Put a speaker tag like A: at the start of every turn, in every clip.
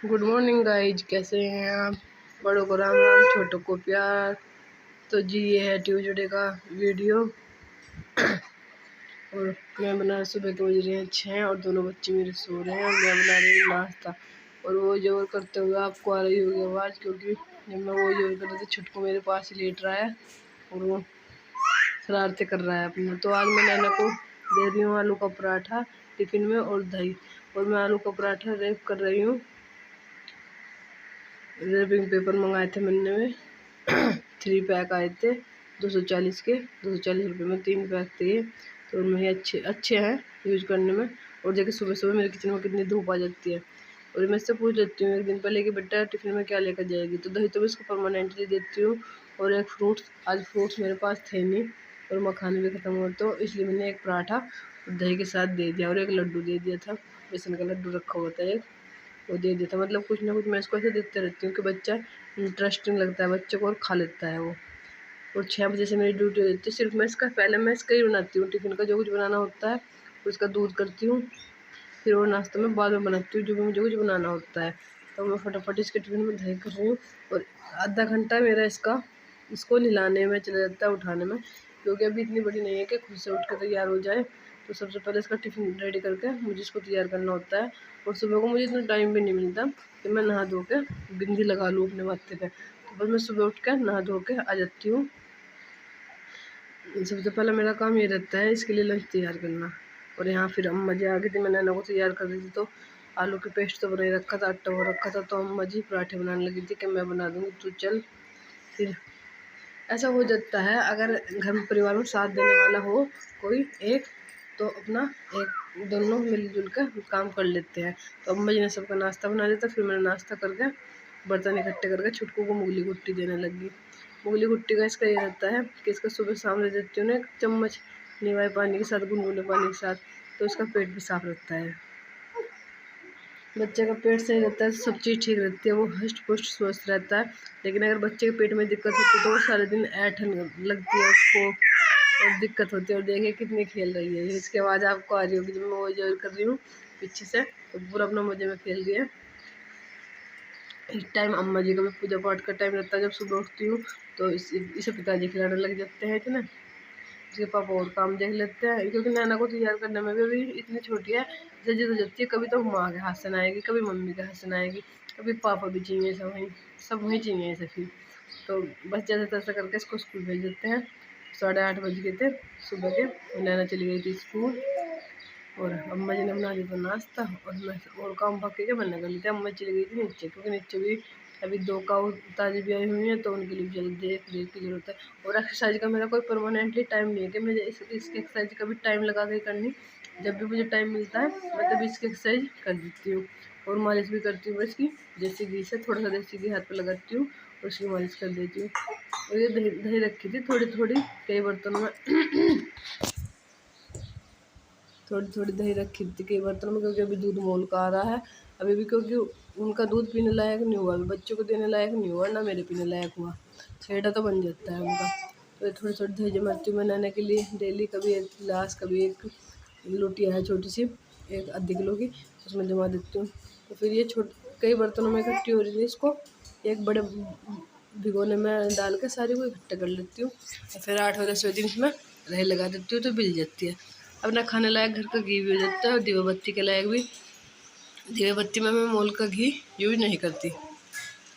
A: Good morning guys, कैसे हैं आप। बड़ों को राम राम, छोटों को प्यार। तो जी ये है ट्यूजडे का वीडियो। और मैं बना सुबह के बज रहे हैं 6 और दोनों बच्चे मेरे सो रहे हैं और मैं बना रही हूँ नाश्ता। और वो जोर करते हुए आपको आ रही होगी आवाज़, क्योंकि जब मैं वो जोर कर रही थी छुटकू मेरे पास ही लेट रहा है और वो शरारतें कर रहा है अपने। तो आज मैं नैना को दे रही हूँ आलू का पराठा टिफ़िन में और दही। और मैं आलू का पराठा रैप कर रही हूँ। रैपिंग पेपर मंगाए थे मैंने में 3 पैक आए थे 240 के, 240 रुपये में 3 पैक थे ये। तो उनमें अच्छे हैं यूज़ करने में। और देखिए सुबह सुबह मेरे किचन में कितनी धूप आ जाती है। और मैं इससे पूछ लेती हूँ एक दिन पहले कि बेटा टिफ़िन में क्या लेकर जाएगी। तो दही तो मैं इसको परमानेंटली देती हूँ। और एक फ्रूट्स, आज फ्रूट्स मेरे पास थे नहीं और मखाने भी ख़त्म हुआ, तो इसलिए मैंने एक पराठा दही के साथ दे दिया और एक लड्डू दे दिया था। बेसन का लड्डू रखा हुआ था एक, वो दे देता। मतलब कुछ ना कुछ मैं इसको ऐसे देते रहती हूँ कि बच्चा इंटरेस्टिंग लगता है बच्चे को और खा लेता है वो। और 6 बजे से मेरी ड्यूटी हो जाती है। सिर्फ मैं इसका ही बनाती हूँ टिफ़िन का, जो कुछ बनाना होता है उसका दूध करती हूँ। फिर वो नाश्ता मैं बाद में बनाती हूँ जो भी मुझे कुछ बनाना होता है। तो मैं फटाफट इसके टिफ़िन में दही कर रही हूँ। और आधा घंटा मेरा इसको नहलाने में चला जाता है, उठाने में, क्योंकि अभी इतनी बड़ी नहीं है कि खुद से उठ कर तैयार हो जाए। तो सबसे पहले इसका टिफ़िन रेडी करके मुझे इसको तैयार करना होता है। और सुबह को मुझे इतना टाइम भी नहीं मिलता कि मैं नहा धो के बिंदी लगा लूँ अपने माथे पे। तो बस मैं सुबह उठ कर नहा धो के आ जाती हूँ। सबसे पहले मेरा काम ये रहता है इसके लिए लंच तैयार करना। और यहाँ फिर अम्मा जी आ गई थी, मैं नैना को तैयार कर रही थी। तो आलू की पेस्ट तो बना ही रखा था, आटा हो रखा था। तो अम्मा जी पराठे बनाने लगी थी कि मैं बना दूँगी, तू चल। फिर ऐसा हो जाता है अगर घर में परिवार में साथ देने वाला हो कोई एक, तो अपना एक दोनों मिलजुल कर काम कर लेते हैं। तो अम्मा जी ने सबका नाश्ता बना दिया था। फिर मैंने नाश्ता करके बर्तन इकट्ठे करके छुटकू को मुगली गुट्टी देने लगी। मुगली गुट्टी का इसका ये रहता है कि इसका सुबह शाम दे देती हूँ ना 1 चम्मच निवाए पानी के साथ, गुनगुने पानी के साथ, तो इसका पेट भी साफ रहता है। बच्चे का पेट सही रहता है, सब चीज़ ठीक रहती है, वो हष्ट पुष्ट स्वस्थ रहता है। लेकिन अगर बच्चे के पेट में दिक्कत होती है तो वो सारे दिन ऐंठन लगती है उसको और दिक्कत होती है। और देखिए कितनी खेल रही है। इसके आवाज़ आपको आ रही होगी जब मैं वो जो कर रही हूँ पीछे से, तो पूरा अपना मजे में खेल रही है। इस टाइम अम्मा जी का भी पूजा पाठ का टाइम रहता है। जब सुबह उठती हूँ तो इसे पिताजी खिलाने लग जाते हैं इतना। इसके पापा और काम देख लेते हैं, क्योंकि नैना को तैयार करने में भी अभी इतनी छोटी है, जल्दी हो जाती है। कभी तो माँ के हाथ से नहाएगी, कभी मम्मी के हाथ से नहाएगी, कभी पापा भी चाहिए, सब वहीं चाहिए इसे। फिर तो बस जैसे तैसे करके इसको स्कूल भेज देते हैं। 8:30 बज गए थे सुबह के और नैना चली गई थी स्कूल। और अम्मा जी ने बना दिया था नाश्ता और मैं और काम बाकी के बनने कर लिए थे। अम्मा चली गई थी नीचे, क्योंकि नीचे भी अभी 2 काऊ ताजी भी आई हुई हैं, तो उनके लिए भी ज़्यादा देख रेख की ज़रूरत है। और एक्सरसाइज का मेरा कोई परमानेंटली टाइम नहीं है कि मुझे इसकी एक्सरसाइज का भी टाइम लगा के करनी। जब भी मुझे टाइम मिलता है मैं तभी इसकी एक्सरसाइज कर देती हूँ। और मालिश भी करती हूँ इसकी, देसी घी से थोड़ा सा देसी घी हाथ पर लगाती हूँ और उसकी मालिश कर देती हूँ। और ये दही दही रखी थी थोड़ी थोड़ी कई बर्तनों में थोड़ी थोड़ी दही रखी थी कई बर्तनों में, क्योंकि अभी दूध मोल का आ रहा है अभी भी, क्योंकि उनका दूध पीने लायक नहीं हुआ, अभी बच्चों को देने लायक नहीं हुआ, ना मेरे पीने लायक हुआ। छेड़ा तो बन जाता है उनका। तो थोड़ी थोड़ी दही जमाती हूँ मैं नैना के लिए डेली, कभी 1 गिलास, कभी 1 लोटिया है छोटी सी 1 आधी किलो की, उसमें जमा देती हूँ। तो फिर ये कई बर्तनों में इकट्ठी हो रही थी, इसको एक बड़े भिगोने में डाल के सारी को इकट्ठा कर लेती हूँ। और फिर 8 और 10 दिन इसमें रही लगा देती हूँ तो मिल जाती है। अपना खाने लायक घर का घी भी हो जाता है और दीवा बत्ती के लायक भी। दीवा बत्ती में मैं मोल का घी यूज नहीं करती,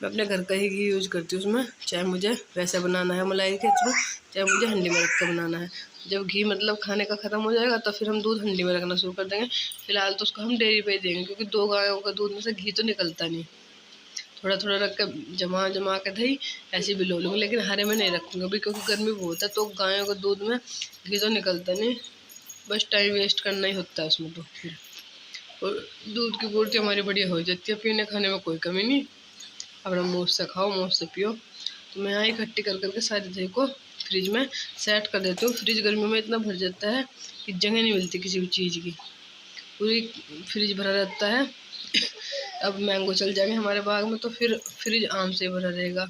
A: मैं अपने घर का ही घी यूज करती हूँ उसमें, चाहे मुझे वैसे बनाना है मलाई के थ्रू, चाहे मुझे हंडी में रख कर बनाना है। जब घी मतलब खाने का ख़त्म हो जाएगा तो फिर हम दूध हंडी में रखना शुरू कर देंगे। फिलहाल तो उसको हम डेयरी पे ही देंगे, क्योंकि 2 गायों का दूध में से घी तो निकलता नहीं। थोड़ा थोड़ा रख कर जमा जमा के दही ऐसे भी लो लूँगी, लेकिन हरे में नहीं रखूँगी अभी, क्योंकि गर्मी बहुत है तो गायों का दूध में घी तो निकलता नहीं, बस टाइम वेस्ट करना ही होता है उसमें। तो फिर और दूध की पूर्ति हमारी बढ़िया हो जाती है, पीने खाने में कोई कमी नहीं। अपना मौज से खाओ, मौज से पियो। तो मैं यहाँ इकट्ठी कर करके सारी दही को फ्रिज में सेट कर देती हूँ। फ्रिज गर्मियों में इतना भर जाता है कि जगह नहीं मिलती किसी भी चीज़ की, पूरी फ्रिज भरा रहता है। अब मैंगो चल जाएंगे हमारे बाग में तो फिर फ्रिज आम से भरा रहेगा।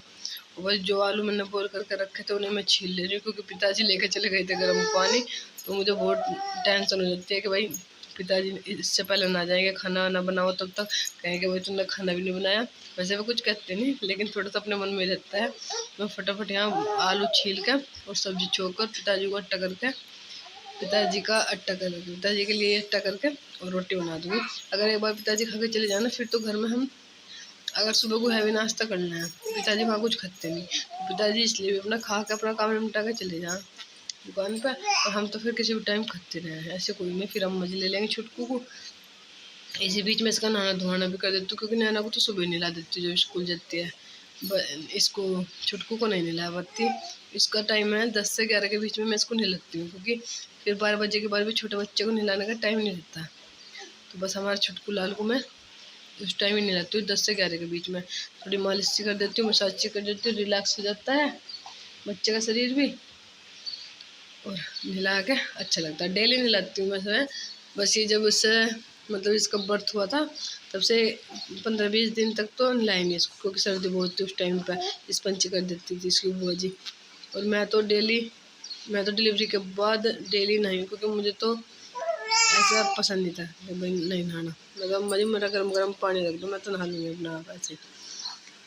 A: और बस जो आलू मैंने बोल करके रखे थे उन्हें मैं छील ले रही हूँ, क्योंकि पिताजी लेकर चले गए थे गर्म पानी। तो मुझे बहुत टेंशन हो जाती है कि भाई पिताजी इससे पहले ना जाएंगे खाना वाना बनाओ, तब तक कहेंगे भाई तुमने खाना भी नहीं बनाया। वैसे वो कुछ कहते नहीं, लेकिन थोड़ा सा अपने मन में रहता है। मैं फटाफट यहाँ आलू छील के और सब्जी छोड़ कर पिताजी को अट्टा करके, पिताजी के लिए अट्टा करके और रोटी बना दूँगी। अगर एक बार पिताजी खा के चले जाए ना, फिर तो घर में हम, अगर सुबह को हैवी नाश्ता करना है, पिताजी वहाँ कुछ खाते नहीं, तो पिताजी इसलिए भी अपना खा के अपना काम निपटा के चले जाएँ दुकान पर, और हम तो फिर किसी भी टाइम खाते रहे, ऐसे कोई नहीं। फिर हम मजे ले लेंगे छुटकू को। इसी बीच में इसका नहाना धोना भी कर देती हूँ, क्योंकि नैना को तो सुबह नहला देती हूँ जब स्कूल जाती है। इसको छुटकू को नहीं नहला पाती। इसका टाइम है 10 से 11 के बीच में मैं इसको नहलाती हूँ, क्योंकि फिर 12 बजे के बाद भी छोटे बच्चे को नहलाने का टाइम नहीं रहता। तो बस हमारे छुटकू लाल को मैं उस टाइम ही नहलाती हूँ, 10 से 11 के बीच में। थोड़ी मालिश सी कर देती हूँ, मसाज सी कर देती हूँ, रिलैक्स हो जाता है बच्चे का शरीर भी, और नहला के अच्छा लगता है। डेली नहलाती हूँ मैं। बस ये जब उससे मतलब इसका बर्थ हुआ था, तब से 15-20 दिन तक तो नहलाई नहीं इसको, क्योंकि सर्दी बहुत थी उस टाइम पर, स्पंज कर देती थी इसकी बुआ जी। और मैं तो डिलीवरी के बाद डेली नहाई, क्योंकि मुझे तो ऐसा पसंद नहीं था नहीं नहाना। मतलब मुझे मेरा गर्म गर्म पानी रख दो, मैं तो नहा लूँगी अपना आप ऐसे।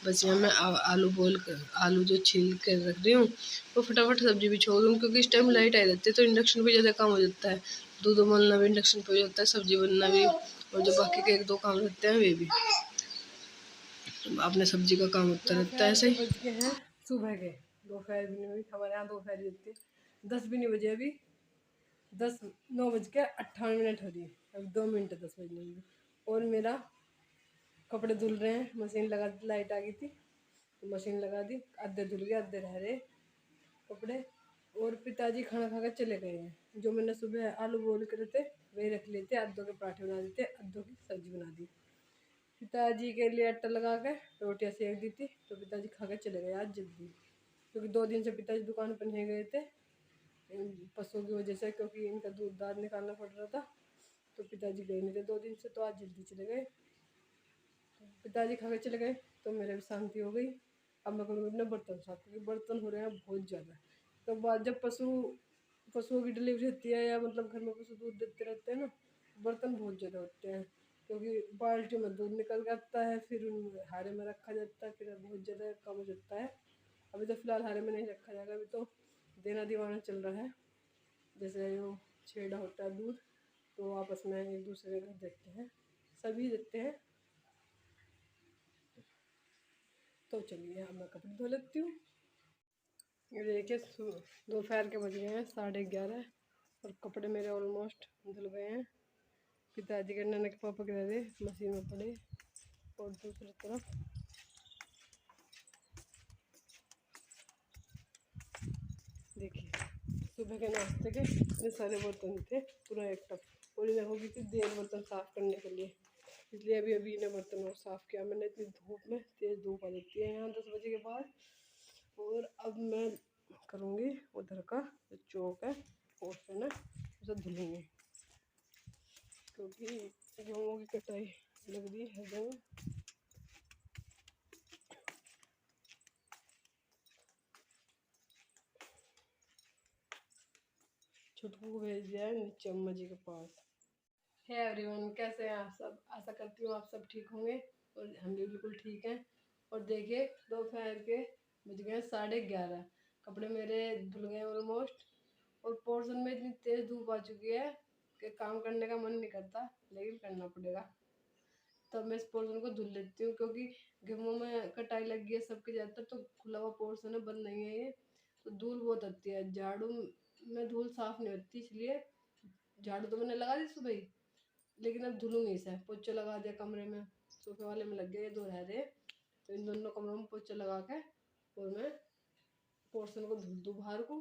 A: बस यहाँ मैं आलू जो छील के रख रही हूँ, वो फटाफट सब्जी भी छोड़ दूँ, क्योंकि इस टाइम लाइट आई रहती है, तो इंडक्शन भी ज़्यादा काम हो जाता है। दूध उबालना भी इंडक्शन पर हो जाता है, सब्जी बनना भी, और जो बाकी के 1-2 काम रहते हैं वे भी अपने सब्जी का काम होता रहता है ऐसे ही। बज गए हैं सुबह के, दोपहर भी नहीं हुई, हमारे यहाँ दोपहर ही होती है। 10 भी नहीं बजे अभी, 9:58 हो रही है, अभी 2 मिनट 10 बजने में। और मेरा कपड़े धुल रहे हैं, मशीन लगा दी, लाइट आ गई थी तो मशीन लगा दी, आधे धुल गए आधे रह रहे कपड़े। और पिताजी खाना खा कर चले गए हैं। जो मैंने सुबह आलू बॉईल करे थे वही रख लेते, आधों के पराठे बना देते, आधों की सब्जी बना दी। पिताजी के लिए आटा लगा के रोटियाँ सेक दी थी, तो पिताजी खा के चले गए आज जल्दी, क्योंकि 2 दिन से पिताजी दुकान पर नहीं गए थे पशुओं की वजह से, क्योंकि इनका दूध दाद निकालना पड़ रहा था, तो पिताजी गए नहीं थे 2 दिन से, तो आज जल्दी चले गए। पिताजी खा के चले गए तो मेरे भी शांति हो गई। अब मैं करूँगी अपने बर्तन साफ, क्योंकि बर्तन हो रहे हैं बहुत ज़्यादा। तो बाद जब पशुओं की डिलीवरी होती है, या मतलब घर में पशु दूध देते रहते हैं ना, बर्तन बहुत ज़्यादा होते हैं, क्योंकि बाल्टी में दूध निकल के आता है, फिर हारे में रखा जाता है, फिर बहुत ज़्यादा काम हो जाता है। अभी तो फ़िलहाल हारे में नहीं रखा जाएगा, अभी तो देना दीवाना चल रहा है। जैसे वो छेड़ा होता है दूध, तो आपस में एक दूसरे को देते हैं, सभी देते हैं। तो चलिए अब मैं कपड़े धो लेती हूँ। ये देखिए दोपहर के बज गए हैं 11:30, और कपड़े मेरे ऑलमोस्ट धुल गए हैं। पिताजी के नाना के पापा के रहे मशीन में पड़े, और दूसरी तरफ देखिए सुबह के नाश्ते के इतने सारे बर्तन थे, पूरा एक टप, और इन्हें हो गई थी देर बर्तन साफ़ करने के लिए, इसलिए अभी इन्हें बर्तन और साफ़ किया मैंने। इतनी धूप में, तेज़ धूप आ जाती है यहाँ 10 बजे के बाद। और अब मैं करूँगी उधर का जो चौक है पोर्शन है उसे धुलूँगी, क्योंकि गेहूँ की कटाई लग रही है जब। छुटकू को भेज दिया है नीचे अम्मा जी के पास। है एवरीवन, कैसे हैं आप सब? आशा करती हूँ आप सब ठीक होंगे, और हम भी बिल्कुल ठीक हैं। और देखिए दोपहर के बज गए 11:30, कपड़े मेरे धुल गए ऑलमोस्ट, और पोर्शन में इतनी तेज़ धूप आ चुकी है कि काम करने का मन नहीं करता, लेकिन करना पड़ेगा। तो मैं इस पोर्शन को धुल लेती हूँ, क्योंकि गेहूँ में कटाई लग गई है सबके ज़्यादातर, तो खुला हुआ पोर्शन है, बंद नहीं है ये, तो धूल बहुत आती है। झाड़ू में धूल साफ़ नहीं होती, इसलिए झाड़ू तो मैंने लगा दी सुबह ही, लेकिन अब धुलूंगी इसे। पोछा लगा दिया कमरे में, सोफे वाले में लग गए, ये 2 रह रहे, तो इन दोनों कमरों में पोछा लगा के और मैं पोर्शन को धुल दूँ बाहर को,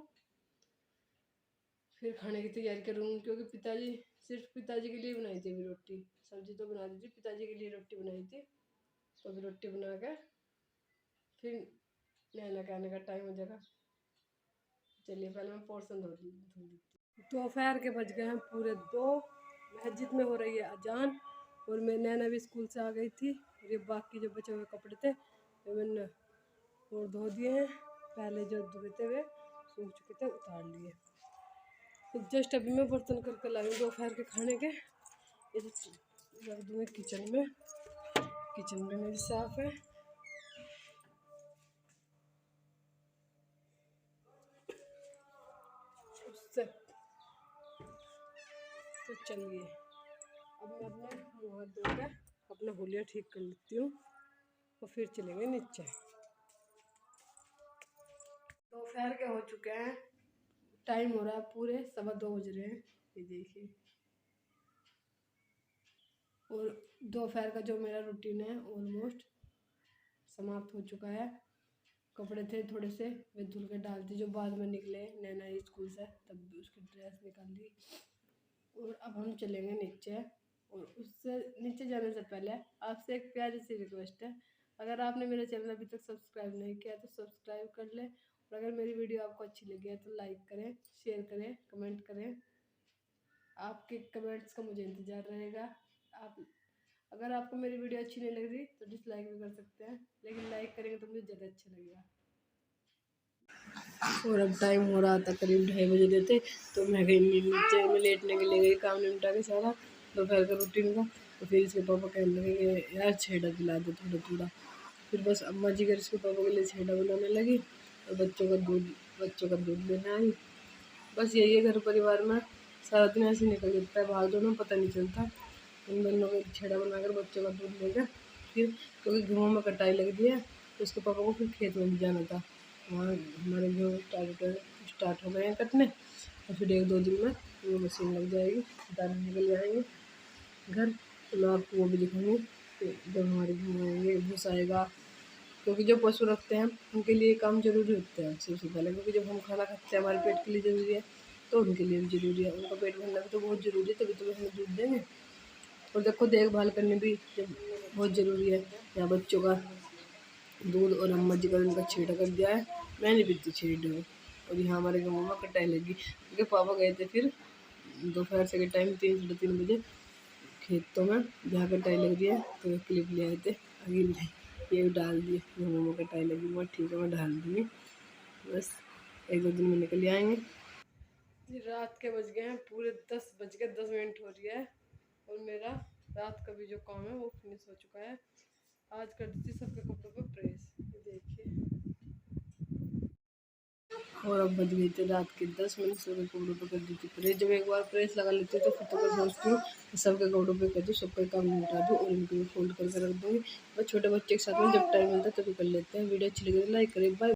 A: फिर खाने की तैयारी करूँगी। क्योंकि सिर्फ पिताजी के लिए बनाई थी अभी रोटी, सब्जी तो बना दी थी, पिताजी के लिए रोटी बनाई थी, तो अभी रोटी बना के फिर नहाना के आने का टाइम हो जाएगा। चलिए पहले मैं पोर्शन धुल देती। दोपहर के बज गए हैं पूरे 2, मस्जिद में हो रही है अजान, और मैं नैना भी स्कूल से आ गई थी, और ये बाकी जो बचे हुए कपड़े थे वो मैंने और धो दिए हैं। पहले जो धुलते हुए सूख चुके थे उतार लिए। तो जस्ट अभी मैं बर्तन करके लाई हूँ दोपहर के खाने के, इसे रख दूँगी किचन में। किचन भी मेरी साफ है। उससे तो चलिए अब मैं अपना मुँह हाथ धोकर अपना हुलिया ठीक कर लेती हूँ और फिर चलेंगे नीचे। दोपहर के हो चुके हैं, टाइम हो रहा है पूरे 2:15 बज रहे हैं, ये देखिए। और दोपहर का जो मेरा रूटीन है ऑलमोस्ट समाप्त हो चुका है। कपड़े थे थोड़े से वे धुल के डालती, जो बाद में निकले नैना स्कूल से, तब भी उसकी ड्रेस निकाल ली। और अब हम चलेंगे नीचे। और उससे नीचे जाने से पहले आपसे एक प्यारी सी रिक्वेस्ट है, अगर आपने मेरा चैनल अभी तक सब्सक्राइब नहीं किया तो सब्सक्राइब कर लें। और अगर मेरी वीडियो आपको अच्छी लगी है तो लाइक करें, शेयर करें, कमेंट करें। आपके कमेंट्स का मुझे इंतज़ार रहेगा। आप अगर आपको मेरी वीडियो अच्छी नहीं लग रही तो डिसलाइक भी कर सकते हैं, लेकिन लाइक करेंगे तो मुझे ज़्यादा अच्छा लगेगा। और अब टाइम हो रहा था करीब 2:30 बजे देते, तो मैं गई नीचे में लेटने के लिए गई, काम निपटा के सारा दोपहर का रूटीन का। तो फिर इसके पापा कहने लगे कि यार छेड़ा पिला दो थोड़ा थोड़ा। फिर बस अम्मा जी घर इसके पापा के लिए छेड़ा बनाने लगी और बच्चों का दूध लेने आई। बस यही है, घर परिवार में सारा दिन ऐसे निकल जाता है, भाग दौड़ में पता नहीं चलता। इन दोनों को छेड़ा बनाकर बच्चों का दूध लेकर फिर, क्योंकि गेहूँ में कटाई लग दी है तो उसके पापा को फिर खेत में भी जाना था। वहाँ हमारे गेहूँ स्टार्ट हो गए हैं कटने, और फिर 1-2 दिन में वो मशीन लग जाएगी, दाने निकल जाएंगे घर। तो मैं आपको वो भी दिखाऊंगी कि जब हमारे गेहूँ ये भूसा आएगा, क्योंकि जो पशु रखते हैं उनके लिए काम जरूरी होता है सबसे पहले, क्योंकि जब हम खाना खाते हैं हमारे पेट के लिए ज़रूरी है, तो उनके लिए भी ज़रूरी है। उनका पेट भरना भी तो बहुत ज़रूरी है, तभी तो हमें दूध देंगे। और देखो देखभाल करनी भी जब बहुत ज़रूरी है। यहाँ बच्चों का दूध और अम्मा जी का उनका छेड़ा कर दिया है, मैं नहीं पीती छेड़े। और यहाँ हमारे गाँव में कटाई लगी, क्योंकि पापा गए थे फिर दोपहर से के टाइम 3-3:30 बजे खेतों में, जहाँ कटाई लग रही है, तो ये क्लिप ले आए थे आगे ये डाल दिए। गेहूँ में कटाई लगी, मैं ठीक है मैं डाल दूँगी, बस 1-2 दिन में निकल आएंगे। रात के बज गए हैं पूरे 10:10 हो रही है, और मेरा रात का भी जो काम है वो फिनिश हो चुका है। आज कर दी थी सबके कपड़ों पे प्रेस, ये देखिए। और अब बज गई थी रात के 10, मैंने सबके कपड़ों पे कर दी थी प्रेस। जब एक बार प्रेस लगा लेती हूँ तो फिर तो मैं सोचती हूँ कि सबके कपड़ों पे कर दूँ, सबका काम निपटा दूँ और इनको भी फोल्ड करके रख दूँगी। बस छोटे बच्चे के साथ में जब टाइम मिलता है तभी कर लेते हैं। वीडियो अच्छी लगी तो लाइक करें, बाय।